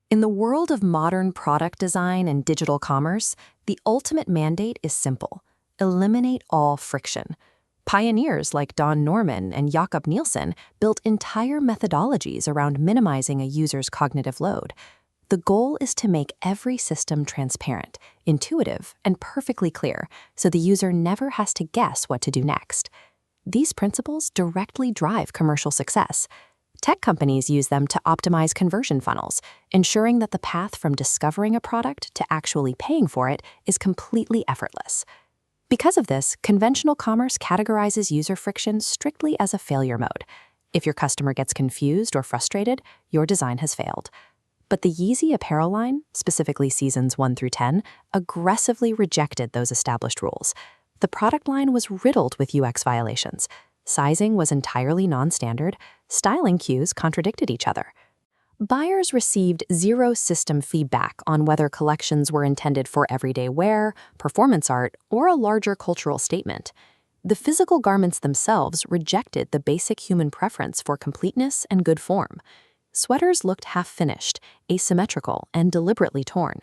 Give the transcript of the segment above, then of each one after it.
In the world of modern product design and digital commerce, the ultimate mandate is simple: eliminate all friction. Pioneers like Don Norman and Jakob Nielsen built entire methodologies around minimizing a user's cognitive load. The goal is to make every system transparent, intuitive, and perfectly clear, so the user never has to guess what to do next. These principles directly drive commercial success. Tech companies use them to optimize conversion funnels, ensuring that the path from discovering a product to actually paying for it is completely effortless. Because of this, conventional commerce categorizes user friction strictly as a failure mode. If your customer gets confused or frustrated, your design has failed. But the Yeezy apparel line, specifically seasons 1 through 10, aggressively rejected those established rules. The product line was riddled with UX violations. Sizing was entirely non-standard, styling cues contradicted each other. Buyers received zero system feedback on whether collections were intended for everyday wear, performance art, or a larger cultural statement. The physical garments themselves rejected the basic human preference for completeness and good form. Sweaters looked half-finished, asymmetrical, and deliberately torn.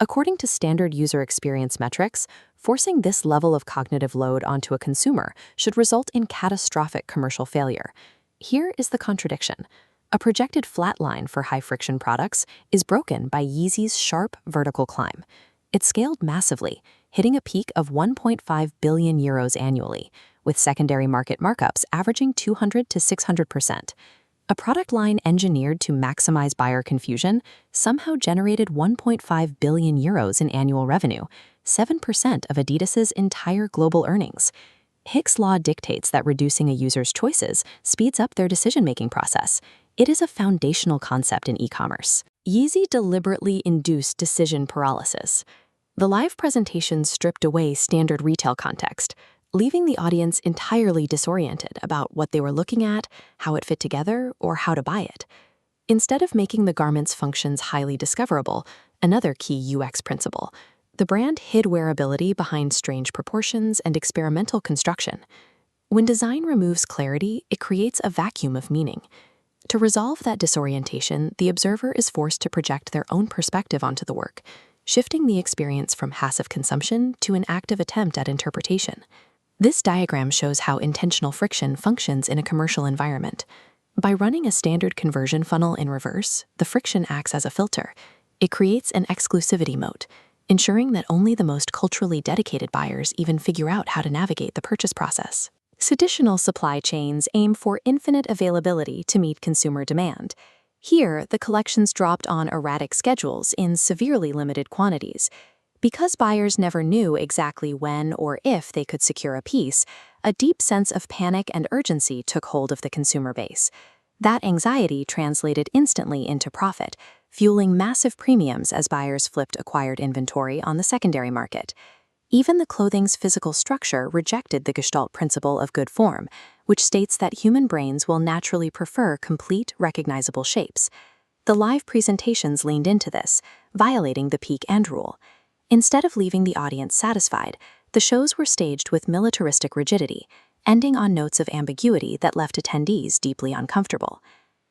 According to standard user experience metrics, forcing this level of cognitive load onto a consumer should result in catastrophic commercial failure. Here is the contradiction. A projected flat line for high-friction products is broken by Yeezy's sharp vertical climb. It scaled massively, hitting a peak of 1.5 billion euros annually, with secondary market markups averaging 200 to 600%. A product line engineered to maximize buyer confusion somehow generated 1.5 billion euros in annual revenue, 7% of Adidas's entire global earnings. Hicks' law dictates that reducing a user's choices speeds up their decision-making process. It is a foundational concept in e-commerce. Yeezy deliberately induced decision paralysis. The live presentation stripped away standard retail context, leaving the audience entirely disoriented about what they were looking at, how it fit together, or how to buy it. Instead of making the garment's functions highly discoverable, another key UX principle, the brand hid wearability behind strange proportions and experimental construction. When design removes clarity, it creates a vacuum of meaning. To resolve that disorientation, the observer is forced to project their own perspective onto the work, shifting the experience from passive consumption to an active attempt at interpretation. This diagram shows how intentional friction functions in a commercial environment. By running a standard conversion funnel in reverse, the friction acts as a filter. It creates an exclusivity moat, ensuring that only the most culturally dedicated buyers even figure out how to navigate the purchase process. Traditional supply chains aim for infinite availability to meet consumer demand. Here, the collections dropped on erratic schedules in severely limited quantities. Because buyers never knew exactly when or if they could secure a piece, a deep sense of panic and urgency took hold of the consumer base. That anxiety translated instantly into profit, fueling massive premiums as buyers flipped acquired inventory on the secondary market. Even the clothing's physical structure rejected the Gestalt principle of good form, which states that human brains will naturally prefer complete, recognizable shapes. The live presentations leaned into this, violating the peak end rule. Instead of leaving the audience satisfied, the shows were staged with militaristic rigidity, ending on notes of ambiguity that left attendees deeply uncomfortable.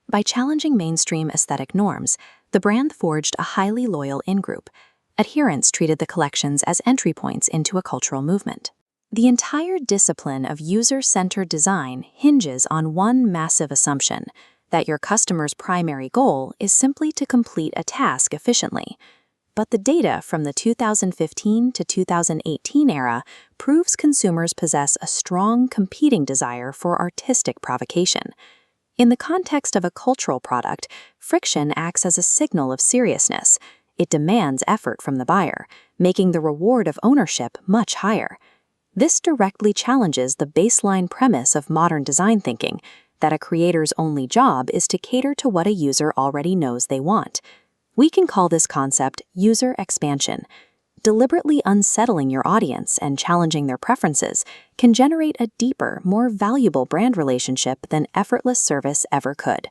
By challenging mainstream aesthetic norms, the brand forged a highly loyal in-group. Adherents treated the collections as entry points into a cultural movement. The entire discipline of user-centered design hinges on one massive assumption: that your customer's primary goal is simply to complete a task efficiently. But the data from the 2015 to 2018 era proves consumers possess a strong competing desire for artistic provocation. In the context of a cultural product, friction acts as a signal of seriousness. It demands effort from the buyer, making the reward of ownership much higher. This directly challenges the baseline premise of modern design thinking, that a creator's only job is to cater to what a user already knows they want. We can call this concept user expansion. Deliberately unsettling your audience and challenging their preferences can generate a deeper, more valuable brand relationship than effortless service ever could.